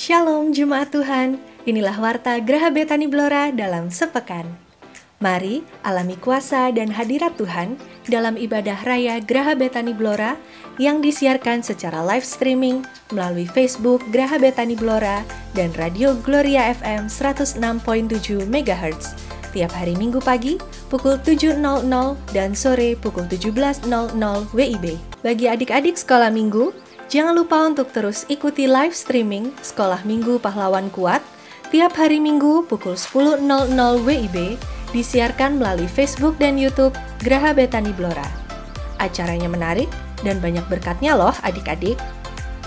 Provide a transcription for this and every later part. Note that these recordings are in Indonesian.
Shalom Jemaat Tuhan, inilah Warta Graha Betani Blora dalam sepekan. Mari alami kuasa dan hadirat Tuhan dalam ibadah raya Graha Betani Blora yang disiarkan secara live streaming melalui Facebook Graha Betani Blora dan Radio Gloria FM 106.7 MHz tiap hari Minggu pagi pukul 7.00 dan sore pukul 17.00 WIB. Bagi adik-adik sekolah minggu, jangan lupa untuk terus ikuti live streaming Sekolah Minggu Pahlawan Kuat tiap hari Minggu pukul 10.00 WIB disiarkan melalui Facebook dan YouTube Graha Betani Blora. Acaranya menarik dan banyak berkatnya loh adik-adik.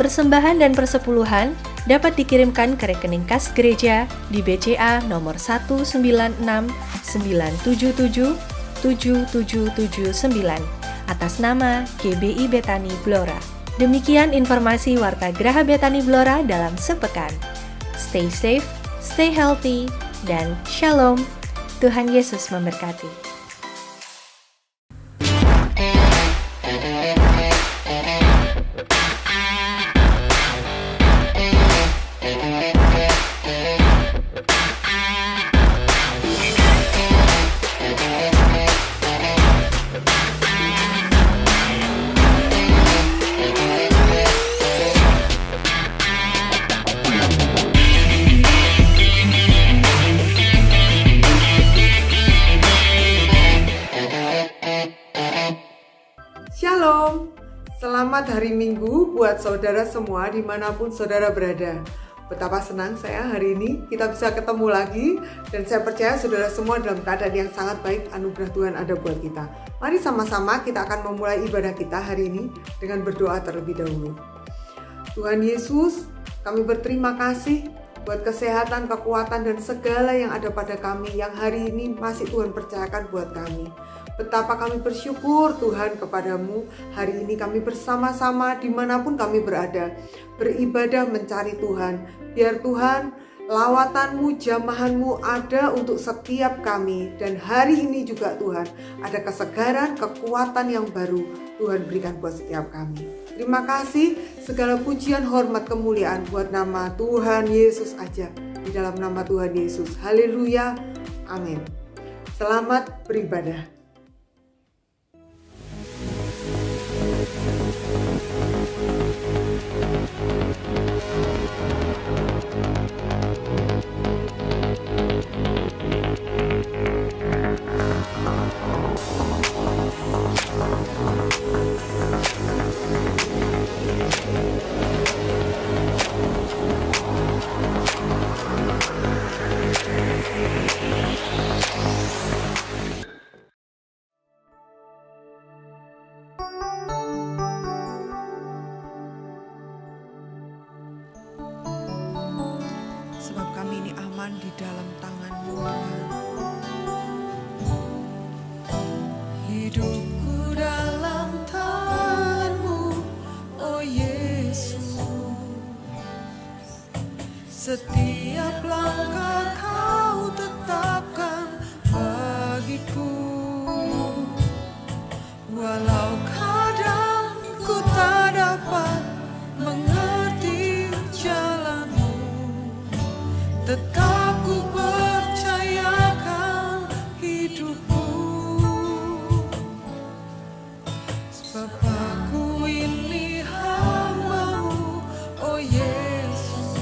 Persembahan dan persepuluhan dapat dikirimkan ke rekening kas gereja di BCA nomor 19697777779 atas nama GBI Betani Blora. Demikian informasi Warta Graha Betani Blora dalam sepekan. Stay safe, stay healthy, dan shalom. Tuhan Yesus memberkati. Shalom, selamat hari Minggu buat saudara semua dimanapun saudara berada. Betapa senang saya hari ini kita bisa ketemu lagi, dan saya percaya saudara semua dalam keadaan yang sangat baik. Anugerah Tuhan ada buat kita. Mari sama-sama kita akan memulai ibadah kita hari ini dengan berdoa terlebih dahulu. Tuhan Yesus, kami berterima kasih buat kesehatan, kekuatan, dan segala yang ada pada kami yang hari ini masih Tuhan percayakan buat kami. Betapa kami bersyukur Tuhan kepadamu. Hari ini kami bersama-sama dimanapun kami berada, beribadah mencari Tuhan. Biar Tuhan, lawatanmu, jamahanmu ada untuk setiap kami. Dan hari ini juga Tuhan, ada kesegaran, kekuatan yang baru Tuhan berikan buat setiap kami. Terima kasih, segala pujian, hormat, kemuliaan buat nama Tuhan Yesus aja. Di dalam nama Tuhan Yesus, haleluya, amin. Selamat beribadah. Sebab kami ini aman di dalam tangan-Mu, Tuhan. Hidupku dalam tangan-Mu, oh Yesus. Setiap langkah Kau tetapkan bagiku. Walau kadang ku tak dapat mengerti jalan-Mu, tetap ku percayakan hidupku. Sebab aku ini hamba-Mu, oh Yesus.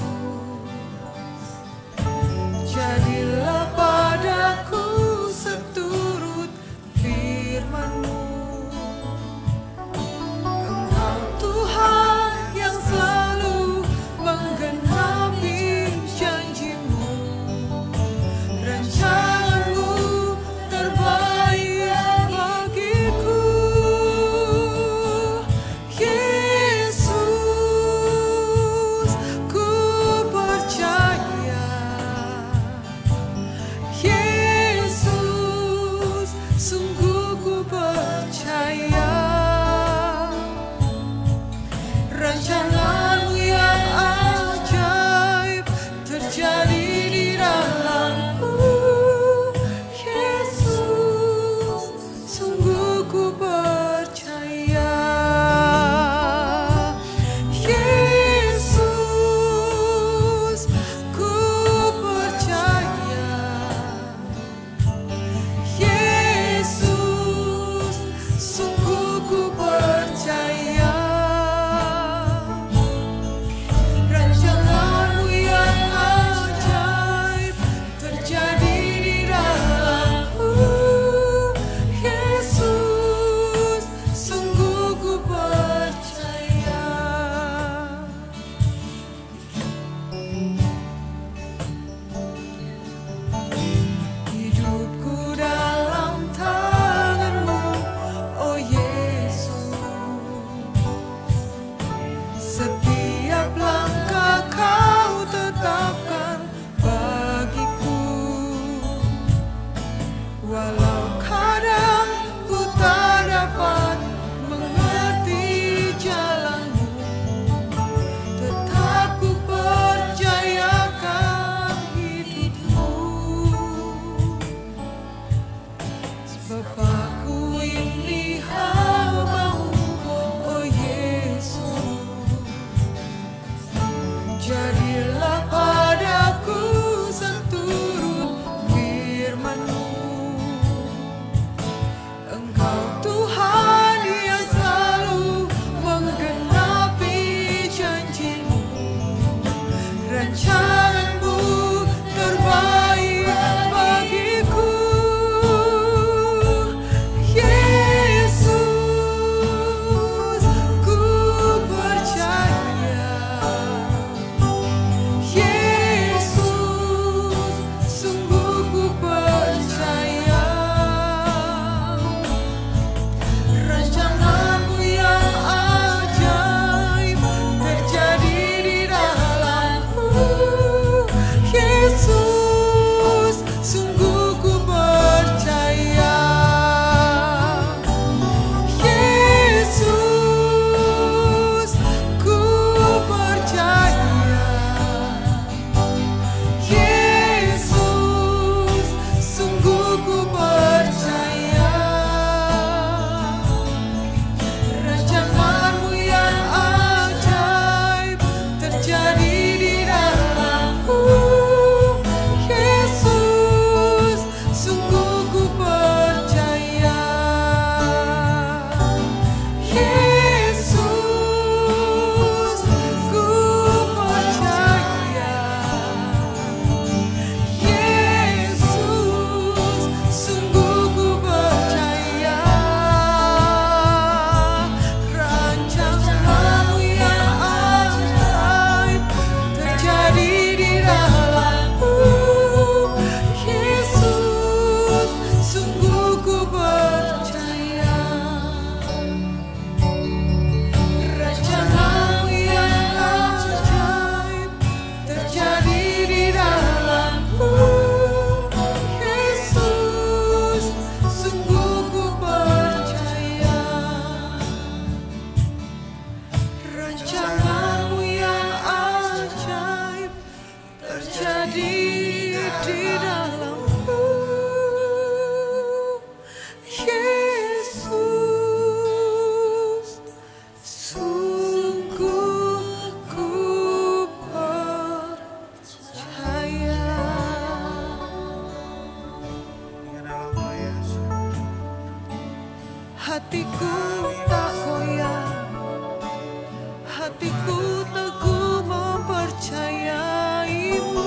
hatiku teguh mempercayai-Mu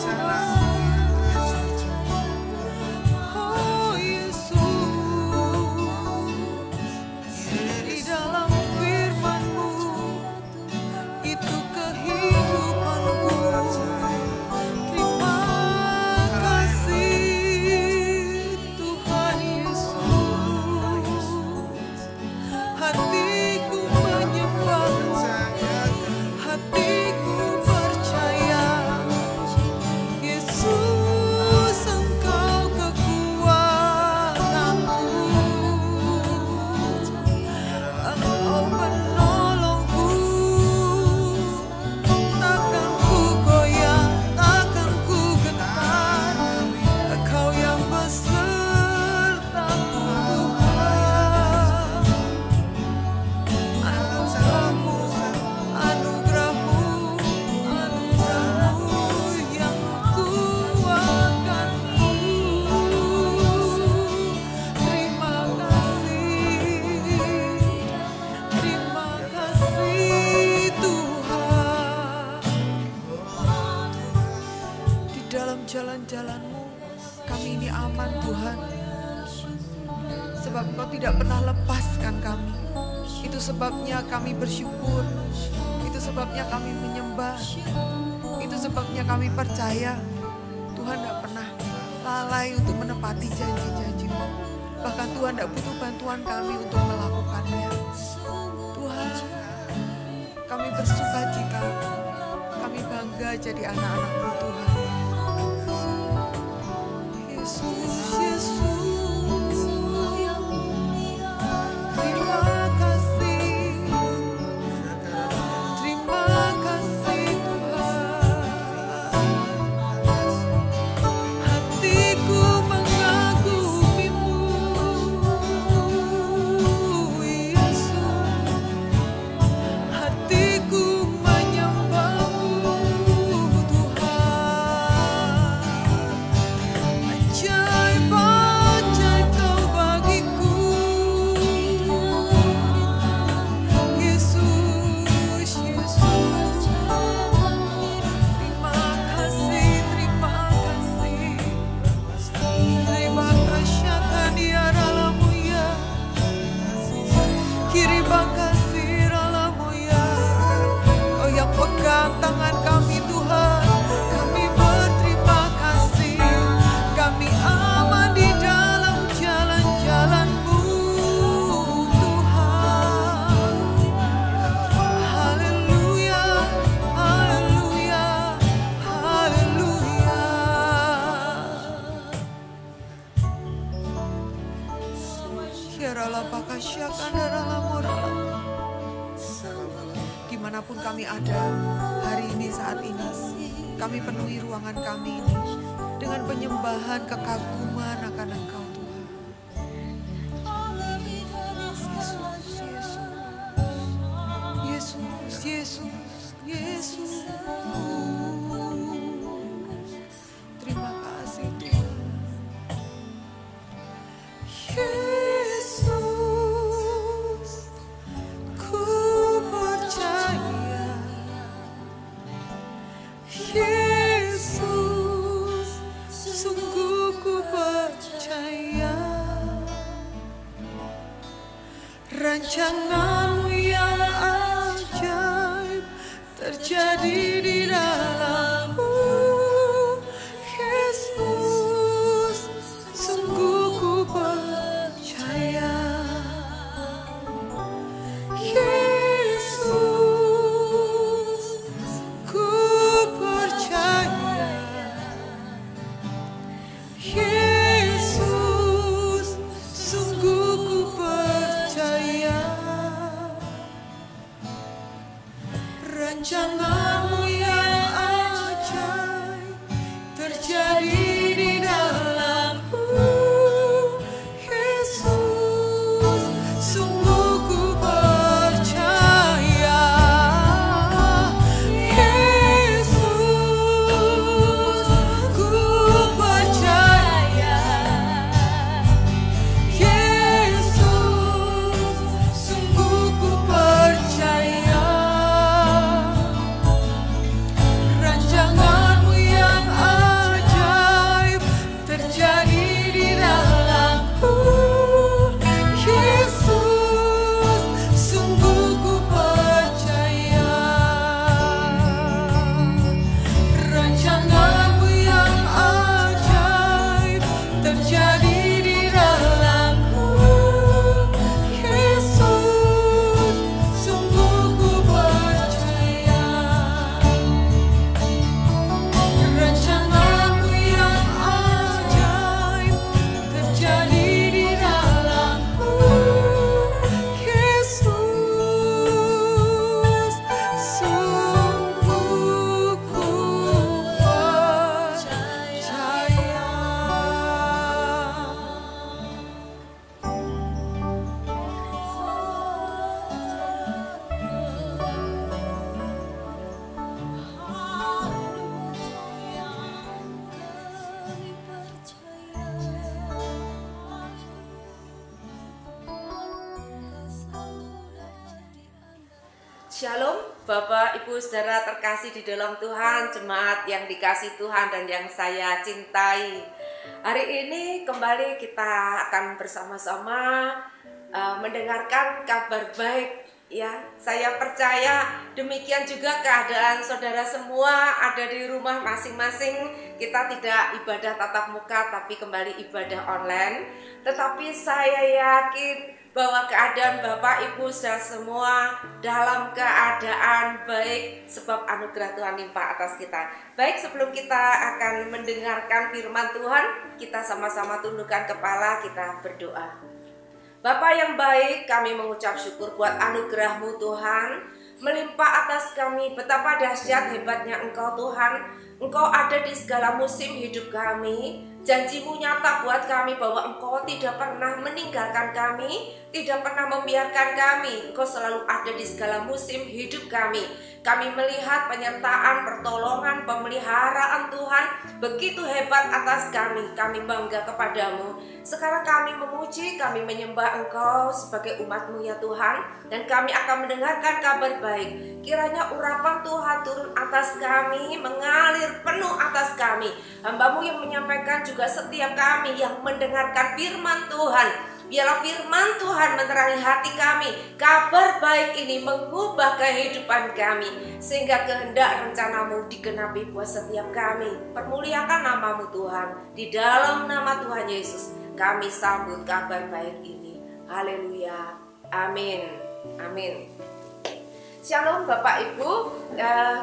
Tuhan. Oh Yesus, di dalam firman-Mu itu kehidupanku. Terima kasih Tuhan Yesus. Hatiku menyembah-Mu, hatiku percaya. Yesus, Engkau kekuatanku, Engkau penolongku. Takkan ku goyah, takkan ku gentar, Engkau yang besertaku Tuhan. Anugerah-Mu, anugerah-Mu, anugerah-Mu yang kuatkanku. Terima kasih Tuhan. Di dalam jalan-jalan-Mu kami ini aman Tuhan, sebab Engkau tidak pernah lepaskan kami. Itu sebabnya kami bersyukur, itu sebabnya kami menyembah, itu sebabnya kami percaya Tuhan tidak pernah lalai untuk menepati janji-janji-Mu. Bahkan Tuhan tidak butuh bantuan kami untuk melakukannya. Tuhan, kami bersuka cita, kami bangga jadi anak-anak-Mu Tuhan. Yesus, Yesus, terima kasih, terima kasih Tuhan. Hatiku mengagumi-Mu, Yesus. Hatiku menyembah-Mu Tuhan. Ajaib-ajaib Kau bagiku, Yesus, Yesus. Terima kasih, terima kasih. Terima kasih Dia Ralamu ya. Terima kasih Ralamu ya. Kau yang pegang tangan kami Tuhan. Kami berterima kasih. Kami aman di dalam jalan-jalan-Mu Tuhan. Haleluya, haleluya, haleluya. Dimanapun kami ada hari ini, saat ini, kami penuhi ruangan kami ini dengan penyembahan kekaguman akan Engkau Tuhan. Yesus, Yesus, Yesus, Yesus. Terima kasih Tuhan. Yesus, ku percaya. Yesus, sungguh ku percaya. Rancangan-Mu yang ajaib terjadi di dalam-Mu. Yesus, sungguh ku percaya. Yesus, ku percaya. Yesus, sungguh ku percaya. Rancangan-Mu yang ajaib terjadi di dalam-Mu. Yesus, sungguh ku percaya. Yesus, ku percaya. Yesus, sungguh ku percaya. Shalom Bapak, Ibu, Saudara terkasih di dalam Tuhan, jemaat yang dikasih Tuhan dan yang saya cintai. Hari ini kembali kita akan bersama-sama mendengarkan kabar baik. Ya, saya percaya demikian juga keadaan saudara semua ada di rumah masing-masing. Kita tidak ibadah tatap muka tapi kembali ibadah online. Tetapi saya yakin bahwa keadaan Bapak Ibu saudara semua dalam keadaan baik sebab anugerah Tuhan limpah atas kita. Baik, sebelum kita akan mendengarkan firman Tuhan, kita sama-sama tundukkan kepala, kita berdoa. Bapa yang baik, kami mengucap syukur buat anugerah-Mu Tuhan, melimpah atas kami. Betapa dahsyat hebatnya Engkau Tuhan. Engkau ada di segala musim hidup kami. Janji-Mu nyata buat kami bahwa Engkau tidak pernah meninggalkan kami, tidak pernah membiarkan kami. Engkau selalu ada di segala musim hidup kami. Kami melihat penyertaan, pertolongan, pemeliharaan Tuhan begitu hebat atas kami. Kami bangga kepadamu. Sekarang kami memuji, kami menyembah Engkau sebagai umat-Mu ya Tuhan. Dan kami akan mendengarkan kabar baik. Kiranya urapan Tuhan turun atas kami, mengalir penuh atas kami. Hamba-Mu yang menyampaikan juga setiap kami yang mendengarkan firman Tuhan. Biarlah firman Tuhan menerangi hati kami. Kabar baik ini mengubah kehidupan kami, sehingga kehendak rencana-Mu digenapi buat setiap kami. Permuliakan nama-Mu Tuhan. Di dalam nama Tuhan Yesus kami sambut kabar baik ini. Haleluya. Amin. Amin. Shalom Bapak Ibu.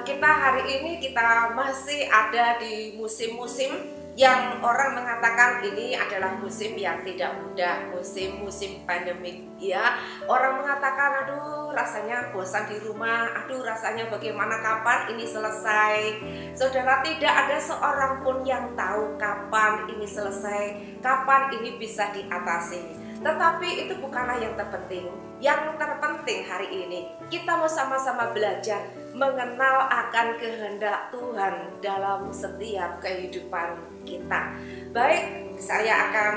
Kita hari ini kita masih ada di musim-musim yang orang mengatakan ini adalah musim yang tidak mudah, musim pandemik ya. Orang mengatakan aduh rasanya bosan di rumah, aduh rasanya bagaimana kapan ini selesai. Saudara, tidak ada seorang pun yang tahu kapan ini selesai, kapan ini bisa diatasi. Tetapi itu bukanlah yang terpenting. Yang terpenting hari ini kita mau sama-sama belajar mengenal akan kehendak Tuhan dalam setiap kehidupan kita. Baik, saya akan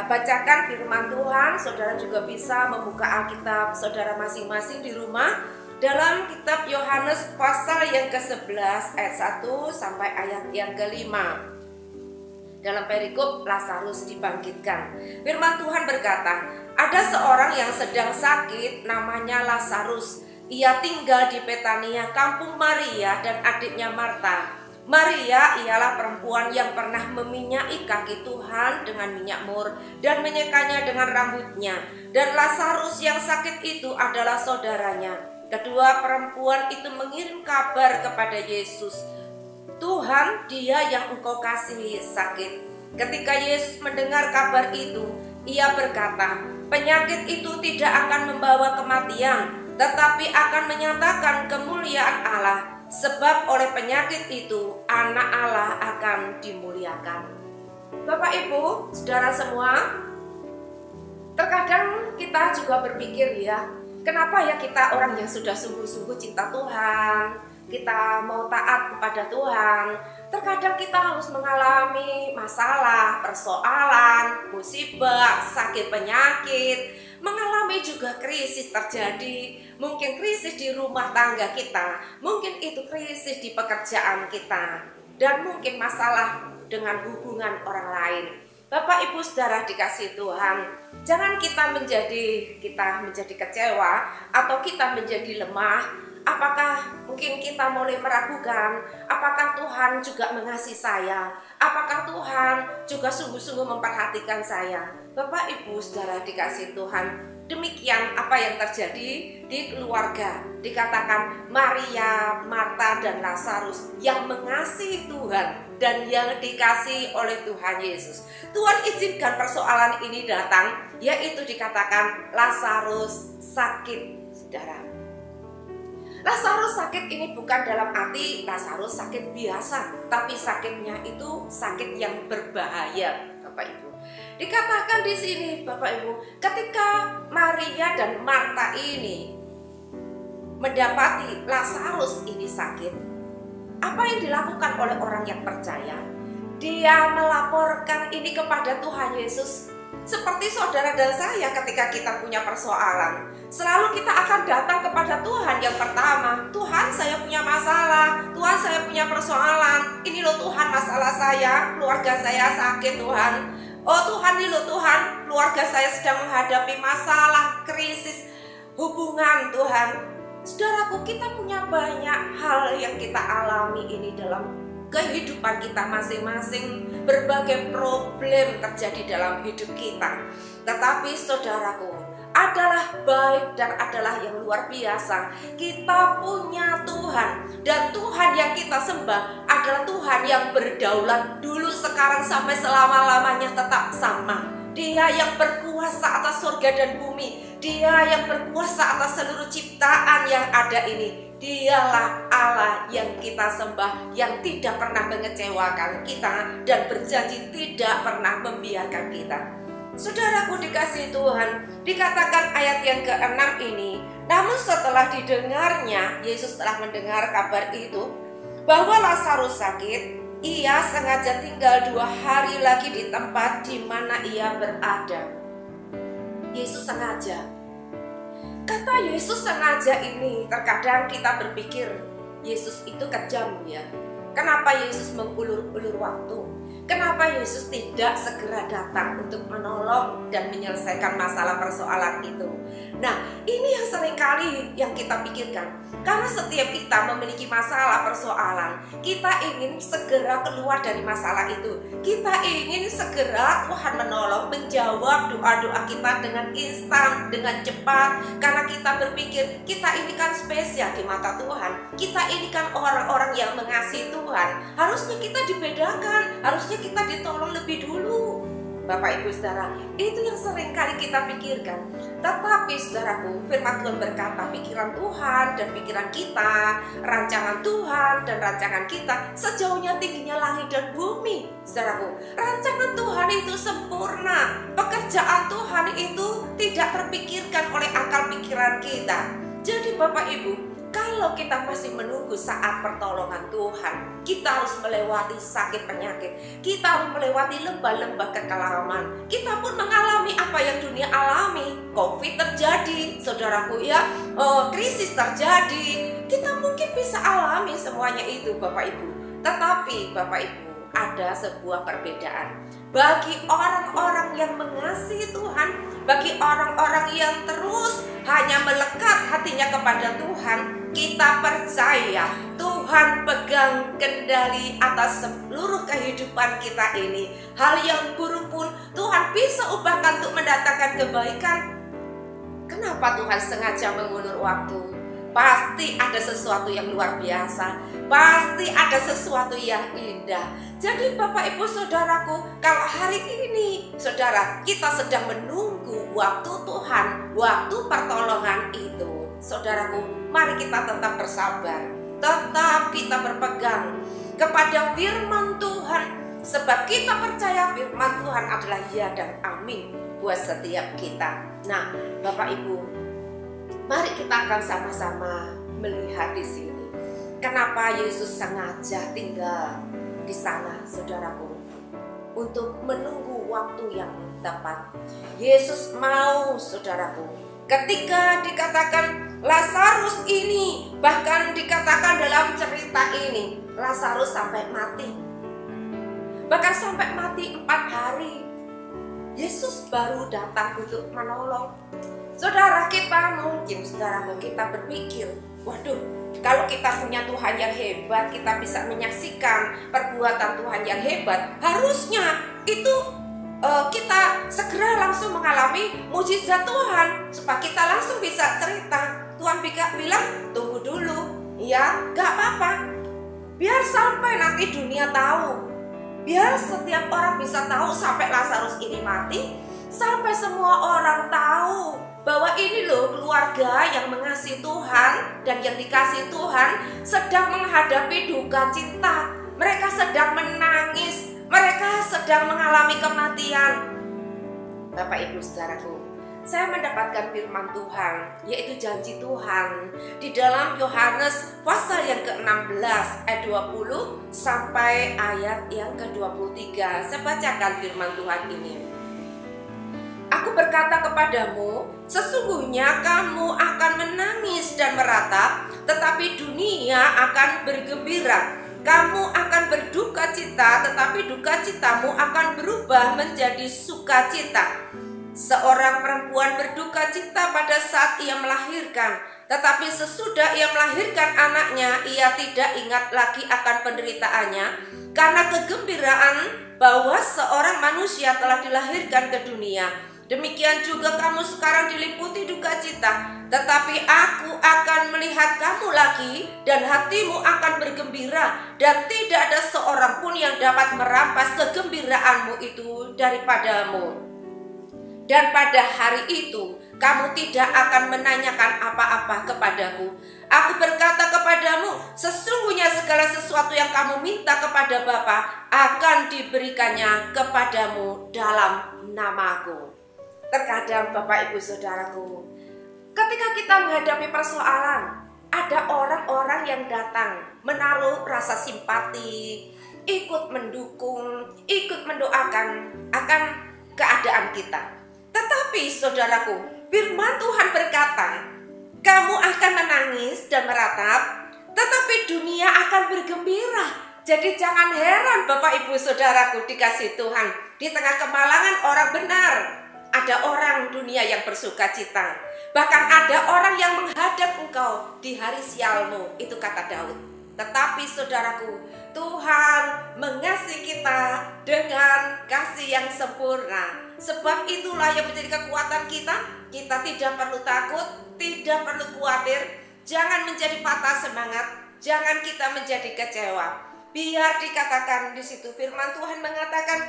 bacakan firman Tuhan. Saudara juga bisa membuka Alkitab saudara masing-masing di rumah dalam kitab Yohanes pasal yang ke-11 ayat 1 sampai ayat yang ke-5. Dalam perikop Lazarus dibangkitkan, firman Tuhan berkata, ada seorang yang sedang sakit namanya Lazarus. Ia tinggal di Betania, kampung Maria dan adiknya Marta. Maria ialah perempuan yang pernah meminyaki kaki Tuhan dengan minyak mur dan menyekanya dengan rambutnya. Dan Lazarus yang sakit itu adalah saudaranya. Kedua perempuan itu mengirim kabar kepada Yesus, Tuhan, dia yang Engkau kasihi sakit. Ketika Yesus mendengar kabar itu, ia berkata, penyakit itu tidak akan membawa kematian, tetapi akan menyatakan kemuliaan Allah. Sebab oleh penyakit itu, anak Allah akan dimuliakan. Bapak Ibu, saudara semua, terkadang kita juga berpikir ya, kenapa ya kita orang yang sudah sungguh-sungguh cinta Tuhan, kita mau taat kepada Tuhan, terkadang kita harus mengalami masalah, persoalan, musibah, sakit penyakit, mengalami juga krisis terjadi, mungkin krisis di rumah tangga kita, mungkin itu krisis di pekerjaan kita, dan mungkin masalah dengan hubungan orang lain. Bapak Ibu Saudara dikasih Tuhan, jangan kita menjadi kecewa atau kita menjadi lemah. Apakah mungkin kita mulai meragukan, apakah Tuhan juga mengasihi saya? Apakah Tuhan juga sungguh-sungguh memperhatikan saya? Bapak Ibu Saudara dikasih Tuhan, demikian apa yang terjadi di keluarga. Dikatakan Maria, Marta dan Lazarus yang mengasihi Tuhan dan yang dikasihi oleh Tuhan Yesus. Tuhan izinkan persoalan ini datang, yaitu dikatakan Lazarus sakit, saudara. Lazarus sakit ini bukan dalam arti Lazarus sakit biasa, tapi sakitnya itu sakit yang berbahaya, Bapak Ibu. Dikatakan di sini, Bapak Ibu, ketika Maria dan Marta ini mendapati Lazarus ini sakit, apa yang dilakukan oleh orang yang percaya? Dia melaporkan ini kepada Tuhan Yesus. Seperti saudara dan saya ketika kita punya persoalan, selalu kita akan datang kepada kepada Tuhan yang pertama. Tuhan, saya punya masalah. Tuhan, saya punya persoalan. Ini loh Tuhan masalah saya, keluarga saya sakit Tuhan. Oh Tuhan, ini loh Tuhan, keluarga saya sedang menghadapi masalah, krisis hubungan Tuhan. Saudaraku, kita punya banyak hal yang kita alami ini dalam kehidupan kita masing-masing. Berbagai problem terjadi dalam hidup kita. Tetapi saudaraku, adalah baik dan adalah yang luar biasa. Kita punya Tuhan, dan Tuhan yang kita sembah adalah Tuhan yang berdaulat dulu, sekarang, sampai selama-lamanya tetap sama. Dia yang berkuasa atas surga dan bumi. Dia yang berkuasa atas seluruh ciptaan yang ada ini. Dialah Allah yang kita sembah, yang tidak pernah mengecewakan kita dan berjanji tidak pernah membiarkan kita. Saudaraku dikasihi Tuhan, dikatakan ayat yang ke-6 ini, namun setelah didengarnya, Yesus telah mendengar kabar itu, bahwa Lazarus sakit, ia sengaja tinggal 2 hari lagi di tempat di mana ia berada. Yesus sengaja. Kata Yesus sengaja ini, terkadang kita berpikir Yesus itu kejam ya. Kenapa Yesus mengulur-ulur waktu? Kenapa Yesus tidak segera datang untuk menolong dan menyelesaikan masalah persoalan itu? Nah, ini yang seringkali yang kita pikirkan. Karena setiap kita memiliki masalah persoalan, kita ingin segera keluar dari masalah itu. Kita ingin segera Tuhan menolong, menjawab doa-doa kita dengan instan, dengan cepat. Karena kita berpikir, kita ini kan spesial di mata Tuhan. Kita ini kan orang-orang yang mengasihi Tuhan. Harusnya kita dibedakan, harusnya kita ditolong lebih dulu. Bapak Ibu Saudara, itu yang sering kali kita pikirkan. Tetapi saudaraku, firman Tuhan berkata, pikiran Tuhan dan pikiran kita, rancangan Tuhan dan rancangan kita, sejauhnya tingginya langit dan bumi. Saudaraku, rancangan Tuhan itu sempurna. Pekerjaan Tuhan itu tidak terpikirkan oleh akal pikiran kita. Jadi Bapak Ibu, kalau kita masih menunggu saat pertolongan Tuhan, kita harus melewati sakit penyakit, kita harus melewati lembah-lembah kekelaman. Kita pun mengalami apa yang dunia alami. Covid terjadi, saudaraku ya, krisis terjadi. Kita mungkin bisa alami semuanya itu Bapak Ibu. Tetapi Bapak Ibu, ada sebuah perbedaan. Bagi orang-orang yang mengasihi Tuhan, bagi orang-orang yang terus hanya melekat hatinya kepada Tuhan, kita percaya Tuhan pegang kendali atas seluruh kehidupan kita ini. Hal yang buruk pun Tuhan bisa ubahkan untuk mendatangkan kebaikan. Kenapa Tuhan sengaja mengulur waktu? Pasti ada sesuatu yang luar biasa, pasti ada sesuatu yang indah. Jadi Bapak Ibu Saudaraku, kalau hari ini saudara kita sedang menunggu waktu Tuhan, waktu pertolongan itu, saudaraku, mari kita tetap bersabar, tetap kita berpegang kepada firman Tuhan, sebab kita percaya firman Tuhan adalah ya dan amin buat setiap kita. Nah Bapak Ibu, mari kita akan sama-sama melihat di sini. Kenapa Yesus sengaja tinggal di sana, saudaraku? Untuk menunggu waktu yang tepat. Yesus mau, saudaraku. Ketika dikatakan Lazarus ini, bahkan dikatakan dalam cerita ini, Lazarus sampai mati. Bahkan sampai mati 4 hari. Yesus baru datang untuk menolong. Saudara, kita mungkin, saudaraku, kita berpikir, waduh, kalau kita punya Tuhan yang hebat, kita bisa menyaksikan perbuatan Tuhan yang hebat, harusnya itu kita segera langsung mengalami mujizat Tuhan, supaya kita langsung bisa cerita. Tuhan bilang, tunggu dulu, ya, gak apa-apa, biar sampai nanti dunia tahu, biar setiap orang bisa tahu, sampai Lazarus ini mati, sampai semua orang tahu bahwa ini loh keluarga yang mengasihi Tuhan dan yang dikasihi Tuhan sedang menghadapi duka cita. Mereka sedang menangis, mereka sedang mengalami kematian. Bapak Ibu Saudaraku, saya mendapatkan firman Tuhan, yaitu janji Tuhan di dalam Yohanes pasal yang ke-16 ayat 20 sampai ayat yang ke-23. Saya bacakan firman Tuhan ini. Aku berkata kepadamu, sesungguhnya kamu akan menangis dan dan meratap, tetapi dunia akan bergembira. Kamu akan berduka cita, tetapi duka citamu akan berubah menjadi sukacita. Seorang perempuan berduka cita pada saat ia melahirkan, tetapi sesudah ia melahirkan anaknya, ia tidak ingat lagi akan penderitaannya, karena kegembiraan bahwa seorang manusia telah dilahirkan ke dunia. Demikian juga kamu sekarang diliputi duka cita, tetapi aku akan melihat kamu lagi dan hatimu akan bergembira, dan tidak ada seorang pun yang dapat merampas kegembiraanmu itu daripadamu. Dan pada hari itu kamu tidak akan menanyakan apa-apa kepadaku. Aku berkata kepadamu, sesungguhnya segala sesuatu yang kamu minta kepada Bapa akan diberikannya kepadamu dalam namaku. Terkadang Bapak Ibu Saudaraku, ketika kita menghadapi persoalan, ada orang-orang yang datang menaruh rasa simpati, ikut mendukung, ikut mendoakan akan keadaan kita. Tetapi saudaraku, firman Tuhan berkata, kamu akan menangis dan meratap, tetapi dunia akan bergembira. Jadi jangan heran Bapak Ibu Saudaraku dikasih Tuhan, di tengah kemalangan orang benar, ada orang dunia yang bersuka cita. Bahkan ada orang yang menghadap engkau di hari sialmu, itu kata Daud. Tetapi saudaraku, Tuhan mengasihi kita dengan kasih yang sempurna. Sebab itulah yang menjadi kekuatan kita. Kita tidak perlu takut, tidak perlu khawatir. Jangan menjadi patah semangat, jangan kita menjadi kecewa. Biar dikatakan di situ firman Tuhan mengatakan,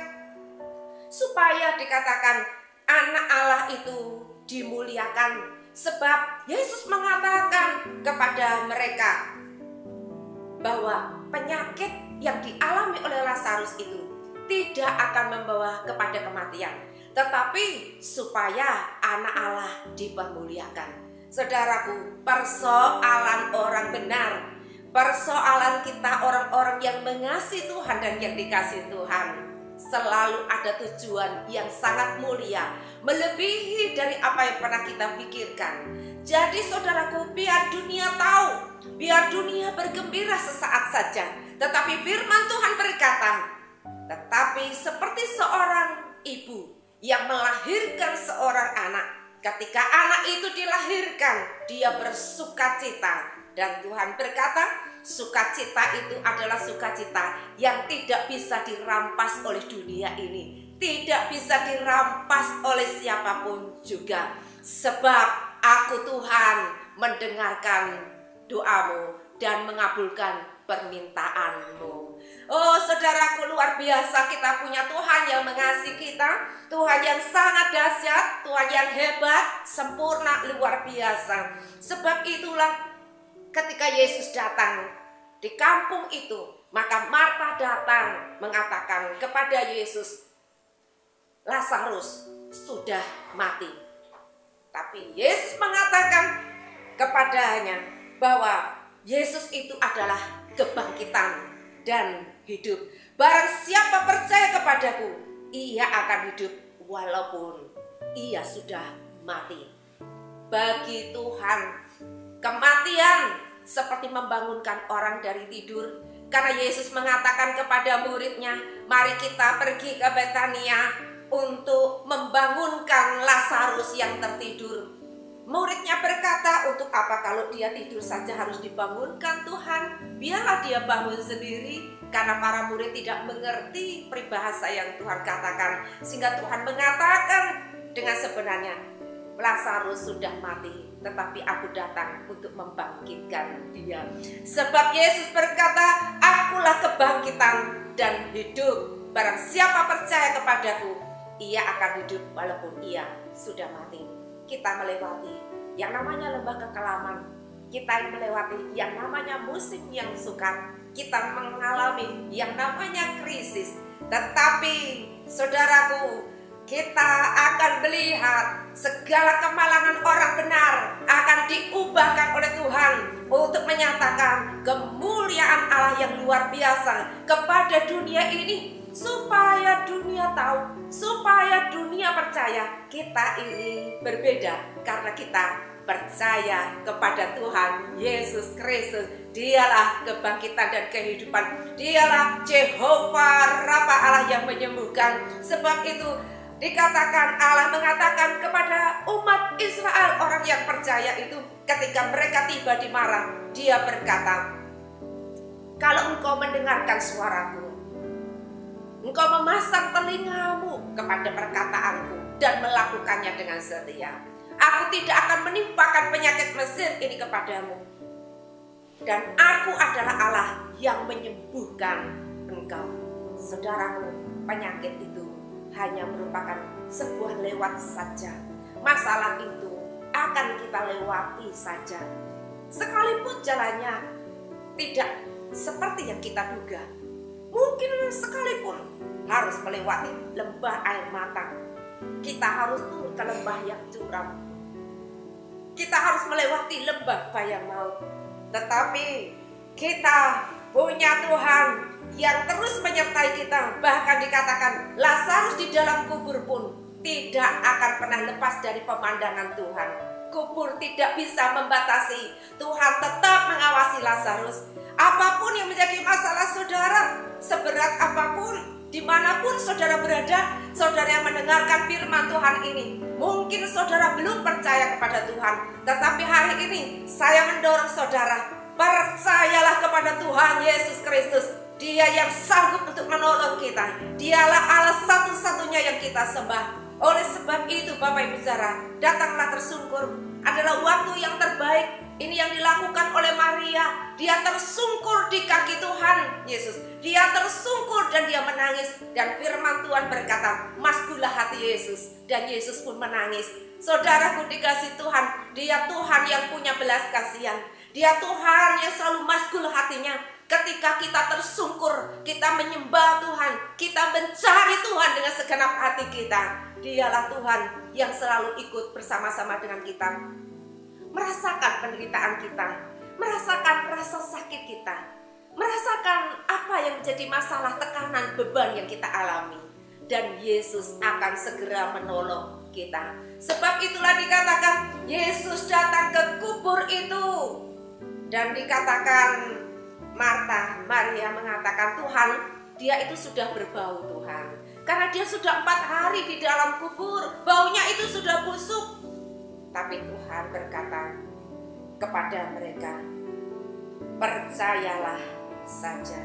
supaya dikatakan anak Allah itu dimuliakan, sebab Yesus mengatakan kepada mereka bahwa penyakit yang dialami oleh Lazarus itu tidak akan membawa kepada kematian, tetapi supaya anak Allah dipermuliakan. Saudaraku, persoalan orang benar, persoalan kita orang-orang yang mengasihi Tuhan dan yang dikasihi Tuhan, selalu ada tujuan yang sangat mulia, melebihi dari apa yang pernah kita pikirkan. Jadi saudaraku, biar dunia tahu, biar dunia bergembira sesaat saja, tetapi firman Tuhan berkata, tetapi seperti seorang ibu yang melahirkan seorang anak, ketika anak itu dilahirkan, dia bersuka cita. Dan Tuhan berkata, sukacita itu adalah sukacita yang tidak bisa dirampas oleh dunia ini, tidak bisa dirampas oleh siapapun juga. Sebab aku Tuhan mendengarkan doamu dan mengabulkan permintaanmu. Oh saudaraku, luar biasa kita punya Tuhan yang mengasihi kita, Tuhan yang sangat dahsyat, Tuhan yang hebat, sempurna, luar biasa. Sebab itulah ketika Yesus datang di kampung itu, maka Marta datang mengatakan kepada Yesus, Lazarus sudah mati. Tapi Yesus mengatakan kepadanya bahwa Yesus itu adalah kebangkitan dan hidup. Barang siapa percaya kepadaku, ia akan hidup walaupun ia sudah mati. Bagi Tuhan, kematian seperti membangunkan orang dari tidur. Karena Yesus mengatakan kepada muridnya, mari kita pergi ke Betania untuk membangunkan Lazarus yang tertidur. Muridnya berkata, untuk apa kalau dia tidur saja harus dibangunkan Tuhan? Biarlah dia bangun sendiri. Karena para murid tidak mengerti peribahasa yang Tuhan katakan, sehingga Tuhan mengatakan dengan sebenarnya, Lazarus sudah mati, tetapi aku datang untuk membangkitkan dia. Sebab Yesus berkata, akulah kebangkitan dan hidup. Barang siapa percaya kepadaku, ia akan hidup walaupun ia sudah mati. Kita melewati yang namanya lembah kekelaman, kita melewati yang namanya musim yang sukar, kita mengalami yang namanya krisis. Tetapi saudaraku, kita akan melihat segala kemalangan orang benar akan diubahkan oleh Tuhan untuk menyatakan kemuliaan Allah yang luar biasa kepada dunia ini, supaya dunia tahu, supaya dunia percaya kita ini berbeda karena kita percaya kepada Tuhan Yesus Kristus. Dialah kebangkitan dan kehidupan. Dialah Jehovah Rafa, Allah yang menyembuhkan. Sebab itu dikatakan, Allah mengatakan kepada umat Israel, orang yang percaya itu, ketika mereka tiba di Marah, Dia berkata, kalau engkau mendengarkan suaraku, engkau memasang telingamu kepada perkataanku dan melakukannya dengan setia, aku tidak akan menimpakan penyakit Mesir ini kepadamu. Dan aku adalah Allah yang menyembuhkan engkau. Saudaraku, penyakit itu hanya merupakan sebuah lewat saja. Masalah itu akan kita lewati saja. Sekalipun jalannya tidak seperti yang kita duga, mungkin sekalipun harus melewati lembah air mata, kita harus turun ke lembah yang curam, kita harus melewati lembah bayang maut. Tetapi kita punya Tuhan yang terus menyertai kita. Bahkan dikatakan Lazarus di dalam kubur pun tidak akan pernah lepas dari pemandangan Tuhan. Kubur tidak bisa membatasi. Tuhan tetap mengawasi Lazarus. Apapun yang menjadi masalah saudara, seberat apapun, dimanapun saudara berada, saudara yang mendengarkan firman Tuhan ini, mungkin saudara belum percaya kepada Tuhan, tetapi hari ini saya mendorong saudara, percayalah kepada Tuhan Yesus Kristus. Dia yang sanggup untuk menolong kita. Dialah Allah satu-satunya yang kita sembah. Oleh sebab itu Bapak Ibu Saudara, datanglah tersungkur. Adalah waktu yang terbaik. Ini yang dilakukan oleh Maria. Dia tersungkur di kaki Tuhan Yesus. Dia tersungkur dan dia menangis. Dan firman Tuhan berkata, maskulah hati Yesus. Dan Yesus pun menangis. Saudaraku dikasih Tuhan, Dia Tuhan yang punya belas kasihan. Dia Tuhan yang selalu maskul hatinya. Ketika kita tersungkur, kita menyembah Tuhan, kita mencari Tuhan dengan segenap hati kita. Dialah Tuhan yang selalu ikut bersama-sama dengan kita, merasakan penderitaan kita, merasakan rasa sakit kita, merasakan apa yang menjadi masalah, tekanan, beban yang kita alami. Dan Yesus akan segera menolong kita. Sebab itulah dikatakan Yesus datang ke kubur itu. Dan dikatakan Maria mengatakan, Tuhan, dia itu sudah berbau Tuhan. Karena dia sudah 4 hari di dalam kubur, baunya itu sudah busuk. Tapi Tuhan berkata kepada mereka, percayalah saja.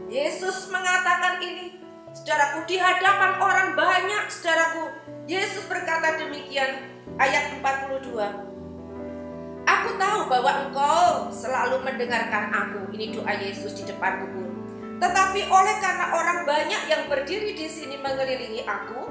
Yesus mengatakan ini, saudaraku, di hadapan orang banyak, saudaraku. Yesus berkata demikian, ayat 42. Aku tahu bahwa engkau selalu mendengarkan aku. Ini doa Yesus di depan kubur. Tetapi oleh karena orang banyak yang berdiri di sini mengelilingi aku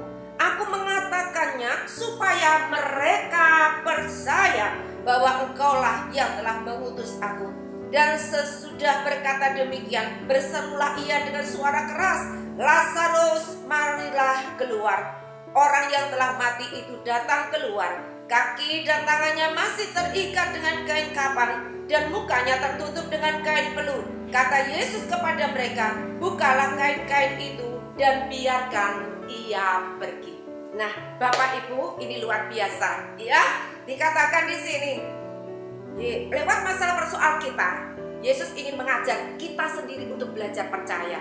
mengatakannya supaya mereka percaya bahwa engkaulah yang telah mengutus aku. Dan sesudah berkata demikian, berserulah ia dengan suara keras, Lazarus, marilah keluar. Orang yang telah mati itu datang keluar. Kaki dan tangannya masih terikat dengan kain kapan dan mukanya tertutup dengan kain peluh. Kata Yesus kepada mereka, bukalah kain-kain itu dan biarkan ia pergi. Nah, Bapak Ibu, ini luar biasa, ya. Dikatakan di sini, lewat masalah persoalan kita, Yesus ingin mengajar kita sendiri untuk belajar percaya.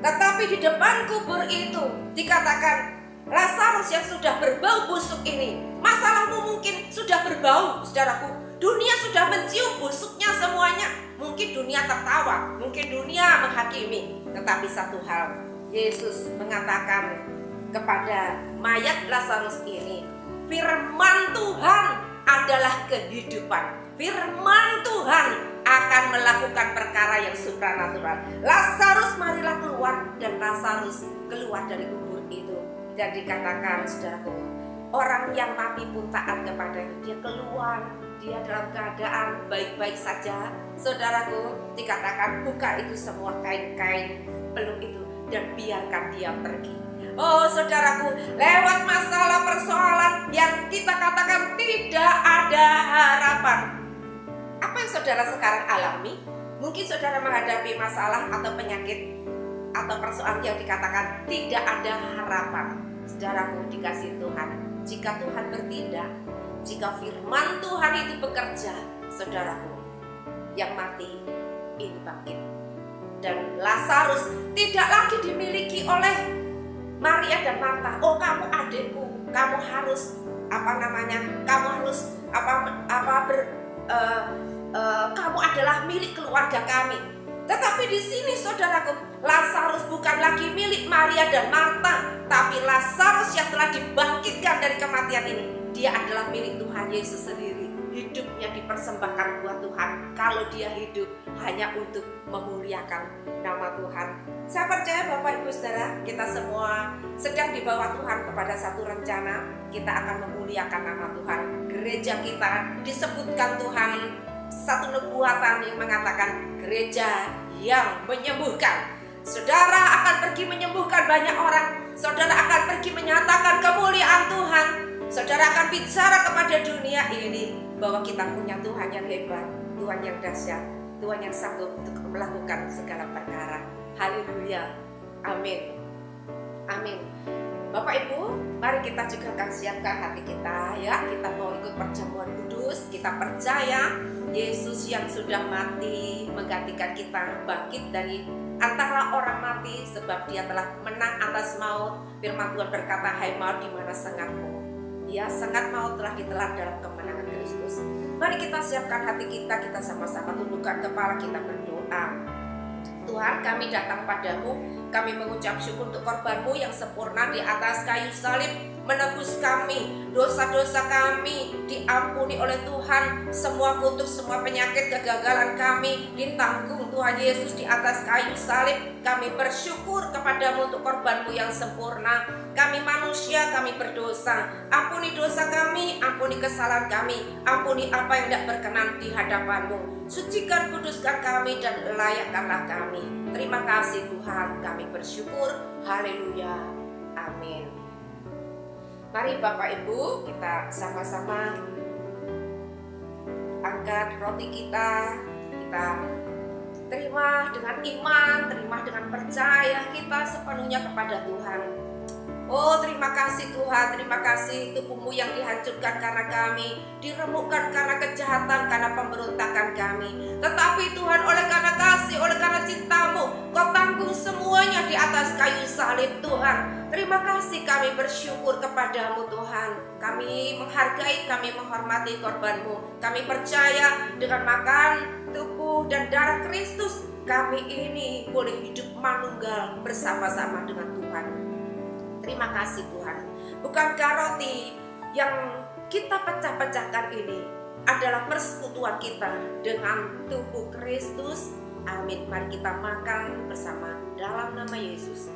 Tetapi di depan kubur itu dikatakan, Lazarus yang sudah berbau busuk ini, masalahmu mungkin sudah berbau, saudaraku. Dunia sudah mencium busuknya semuanya. Mungkin dunia tertawa, mungkin dunia menghakimi. Tetapi satu hal, Yesus mengatakan kepada mayat Lazarus ini, firman Tuhan adalah kehidupan. Firman Tuhan akan melakukan perkara yang supranatural. Lazarus marilah keluar, dan Lazarus keluar dari kubur itu. Dan dikatakan, saudaraku, orang yang mati pun taat kepadanya. Dia keluar, dia dalam keadaan baik-baik saja. Saudaraku, dikatakan buka itu semua kain-kain peluh itu dan biarkan dia pergi. Oh saudaraku, lewat masalah persoalan yang kita katakan tidak ada harapan. Apa yang saudara sekarang alami? Mungkin saudara menghadapi masalah atau penyakit atau persoalan yang dikatakan tidak ada harapan. Saudaraku dikasih Tuhan, jika Tuhan bertindak, Jika firman Tuhan itu bekerja, saudaraku, yang mati ini bangkit. Dan Lazarus tidak lagi dimiliki oleh Maria dan Marta. Oh, kamu adikku, kamu harus kamu harus kamu adalah milik keluarga kami. Tetapi di sini saudaraku, Lazarus bukan lagi milik Maria dan Marta, tapi Lazarus yang telah dibangkitkan dari kematian ini, dia adalah milik Tuhan Yesus sendiri. Hidupnya dipersembahkan buat Tuhan. Kalau dia hidup hanya untuk memuliakan nama Tuhan. Saya percaya Bapak Ibu Saudara, kita semua sedang dibawa Tuhan kepada satu rencana. Kita akan memuliakan nama Tuhan. Gereja kita disebutkan Tuhan satu nubuatan yang mengatakan gereja yang menyembuhkan. Saudara akan pergi menyembuhkan banyak orang. Saudara akan pergi menyatakan kemuliaan Tuhan. Saudara akan bicara kepada dunia ini bahwa kita punya Tuhan yang hebat, Tuhan yang dahsyat, Tuhan yang sanggup untuk melakukan segala perkara. Haleluya. Amin. Amin. Bapak Ibu, mari kita juga akan siapkan hati kita ya. Kita mau ikut perjamuan kudus. Kita percaya Yesus yang sudah mati menggantikan kita bangkit dari antara orang mati, sebab dia telah menang atas maut. Firman Tuhan berkata, hai maut, di mana sengatmu? Ya, sengat maut telah ditelan dalam kemenangan Kristus. Mari kita siapkan hati kita, kita sama-sama tundukkan kepala, kita berdoa. Tuhan, kami datang padamu, kami mengucap syukur untuk korban-Mu yang sempurna di atas kayu salib, menebus kami, dosa-dosa kami diampuni oleh Tuhan. Semua kutuk, semua penyakit, kegagalan kami ditanggung Tuhan Yesus di atas kayu salib. Kami bersyukur kepadamu untuk korban-Mu yang sempurna. Kami manusia, kami berdosa. Ampuni dosa kami, ampuni kesalahan kami, ampuni apa yang tidak berkenan di hadapan-Mu. Sucikan, kuduskan kami, dan layakkanlah kami. Terima kasih Tuhan, kami bersyukur. Haleluya. Amin. Mari Bapak Ibu, kita sama-sama angkat roti kita terima dengan iman, terima dengan percaya kita sepenuhnya kepada Tuhan. Oh, terima kasih Tuhan, terima kasih tubuh-Mu yang dihancurkan karena kami, diremukkan karena kejahatan, karena pemberontakan kami. Tetapi Tuhan, oleh karena kasih, oleh karena cinta-Mu, Kau tanggung semuanya di atas kayu salib Tuhan. Terima kasih, kami bersyukur kepadamu Tuhan. Kami menghargai, kami menghormati korban-Mu. Kami percaya dengan makan tubuh dan darah Kristus, kami ini boleh hidup manunggal bersama-sama dengan Tuhan. Terima kasih Tuhan. Bukankah roti yang kita pecah-pecahkan ini adalah persekutuan kita dengan tubuh Kristus? Amin. Mari kita makan bersama dalam nama Yesus.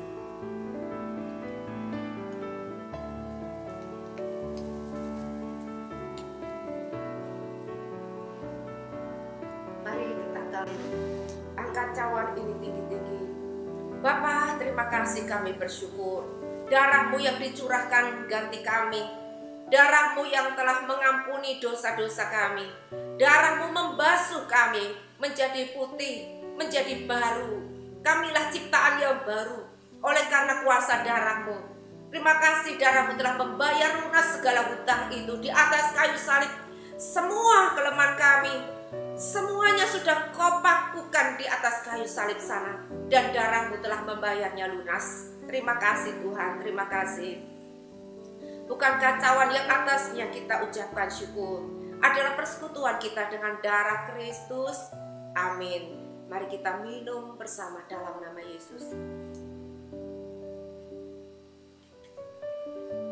Mari kita akan angkat cawan ini tinggi-tinggi. Bapa, terima kasih, kami bersyukur. Darah-Mu yang dicurahkan ganti kami. Darah-Mu yang telah mengampuni dosa-dosa kami. Darah-Mu membasuh kami menjadi putih, menjadi baru. Kamilah ciptaan yang baru oleh karena kuasa darah-Mu. Terima kasih, darah-Mu telah membayar lunas segala hutang itu di atas kayu salib. Semua kelemahan kami, semuanya sudah Kau pakukan di atas kayu salib sana, dan darah-Mu telah membayarnya lunas. Terima kasih Tuhan, terima kasih. Bukankah cawan yang atasnya kita ucapkan syukur adalah persekutuan kita dengan darah Kristus? Amin. Mari kita minum bersama dalam nama Yesus.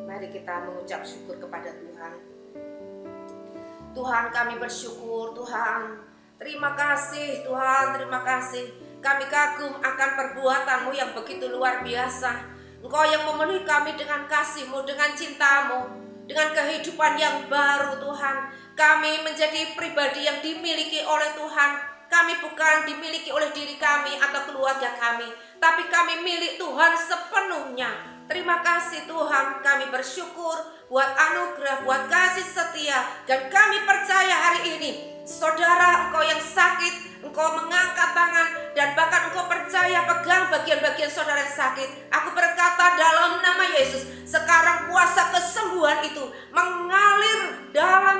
Mari kita mengucap syukur kepada Tuhan. Tuhan, kami bersyukur Tuhan. Terima kasih Tuhan, terima kasih. Kami kagum akan perbuatan-Mu yang begitu luar biasa. Engkau yang memenuhi kami dengan kasih-Mu, dengan cinta-Mu, dengan kehidupan yang baru Tuhan. Kami menjadi pribadi yang dimiliki oleh Tuhan. Kami bukan dimiliki oleh diri kami atau keluarga kami, tapi kami milik Tuhan sepenuhnya. Terima kasih Tuhan, kami bersyukur buat anugerah, buat kasih setia. Dan kami percaya hari ini, saudara engkau yang sakit, engkau mengangkat tangan, dan bahkan engkau percaya pegang bagian-bagian saudara yang sakit. Aku berkata dalam nama Yesus, sekarang kuasa kesembuhan itu mengalir dalam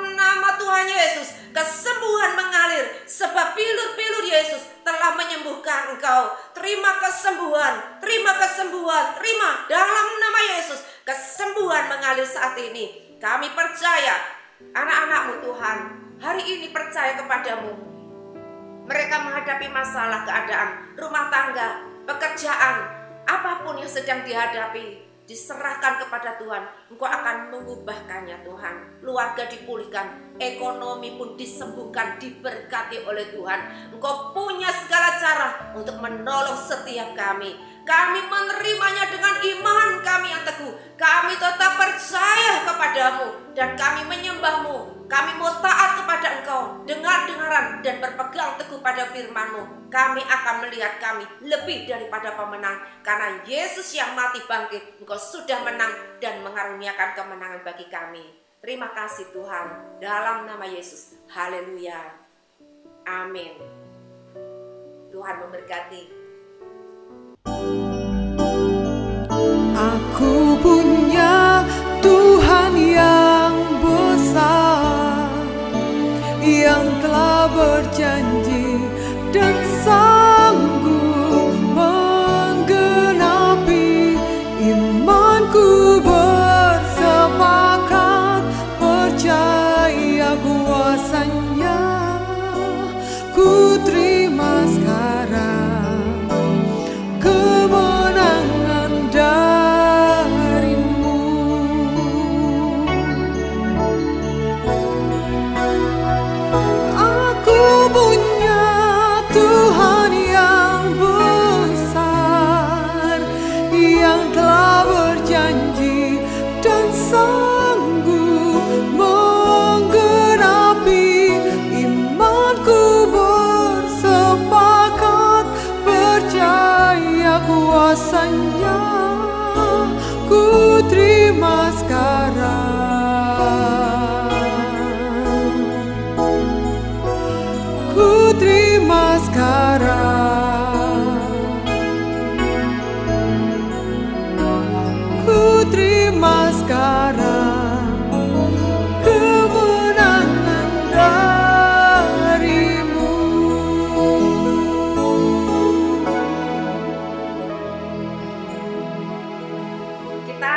Mereka menghadapi masalah, keadaan, rumah tangga, pekerjaan, apapun yang sedang dihadapi, diserahkan kepada Tuhan. Engkau akan mengubahkannya Tuhan. Keluarga dipulihkan, ekonomi pun disembuhkan, diberkati oleh Tuhan. Engkau punya segala cara untuk menolong setiap kami. Kami menerimanya dengan iman kami yang teguh. Kami tetap percaya kepadamu dan kami menyembahmu. Kami mau taat kepada Engkau, dengar-dengaran dan berpegang teguh pada firman-Mu. Kami akan melihat kami lebih daripada pemenang. Karena Yesus yang mati bangkit, Engkau sudah menang dan mengaruniakan kemenangan bagi kami. Terima kasih Tuhan, dalam nama Yesus. Haleluya. Amin. Tuhan memberkati. Aku punya Tuhan yang besar, yang telah berjanji dan sanggup menggenapi imanku. Bersepakat percaya kuasanya, ku terima sekarang kemenangan darimu. Aku punya Tuhan yang besar, yang telah berjanji dan sanggup menggenapi imanku. Bersepakat percaya kuasanya, ku terima sekarang, ku terima sekarang, ku terima sekarang kemenangan darimu. Kita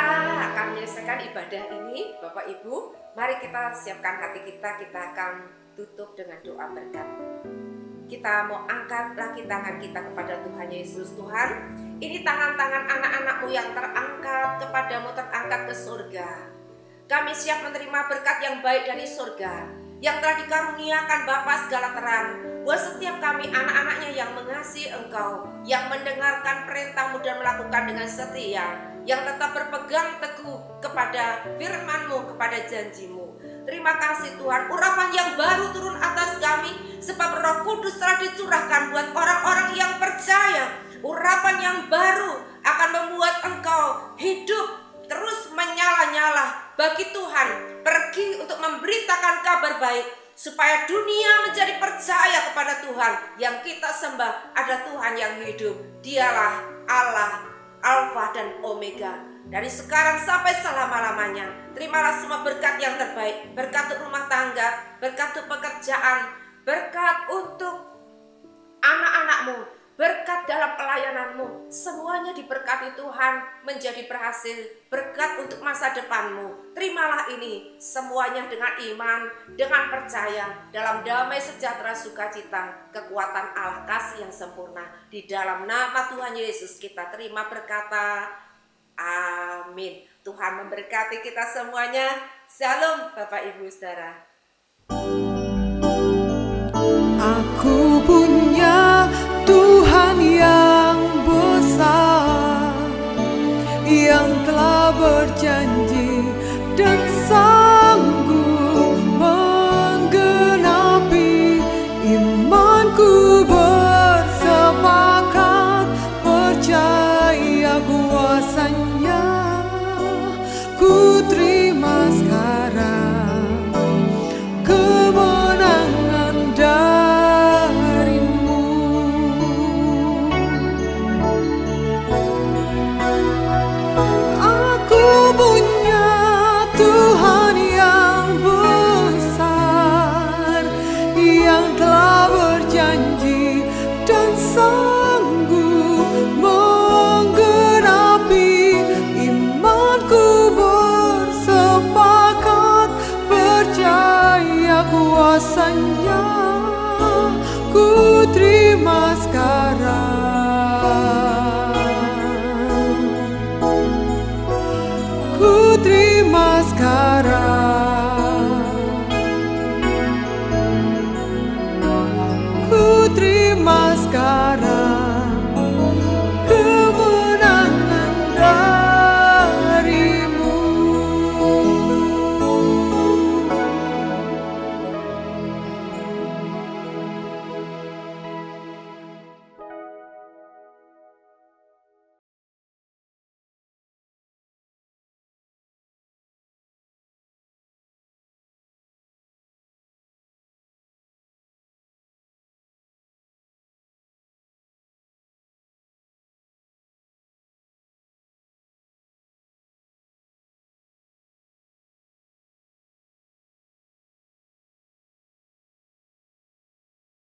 akan menyelesaikan ibadah ini, Bapak Ibu. Mari kita siapkan hati kita akan tutup dengan doa berkat. Kita mau angkat lagi tangan kita kepada Tuhan Yesus. Tuhan, ini tangan-tangan anak-anak-Mu yang terangkat kepadamu, terangkat ke surga. Kami siap menerima berkat yang baik dari surga, yang telah dikaruniakan Bapa segala terang, buat setiap kami anak-anaknya yang mengasihi Engkau, yang mendengarkan perintah-Mu dan melakukan dengan setia, yang tetap berpegang teguh kepada firman-Mu, kepada janji-Mu. Terima kasih Tuhan, urapan yang baru turun atas kami, sebab Roh Kudus telah dicurahkan buat orang-orang yang percaya. Urapan yang baru akan membuat engkau hidup terus menyala-nyala bagi Tuhan. Pergi untuk memberitakan kabar baik, supaya dunia menjadi percaya kepada Tuhan yang kita sembah. Ada Tuhan yang hidup, Dialah Allah, Alfa dan Omega, dari sekarang sampai selama-lamanya. Terimalah semua berkat yang terbaik, berkat untuk rumah tangga, berkat untuk pekerjaan, berkat untuk anak-anak-Mu, berkat dalam pelayanan-Mu. Semuanya diberkati Tuhan, menjadi berhasil, berkat untuk masa depan-Mu. Terimalah ini semuanya dengan iman, dengan percaya, dalam damai sejahtera sukacita, kekuatan Allah kasih yang sempurna. Di dalam nama Tuhan Yesus kita terima berkata amin. Tuhan memberkati kita semuanya. Shalom Bapak Ibu Saudara. Aku punya Tuhan yang besar, yang telah berjanji dan sanggup menggenapi imanku. Bersepakat percaya kuasanya, ku terima sekarang kemenangan darimu. Aku punya Tuhan yang besar, yang telah berjanji sekarang.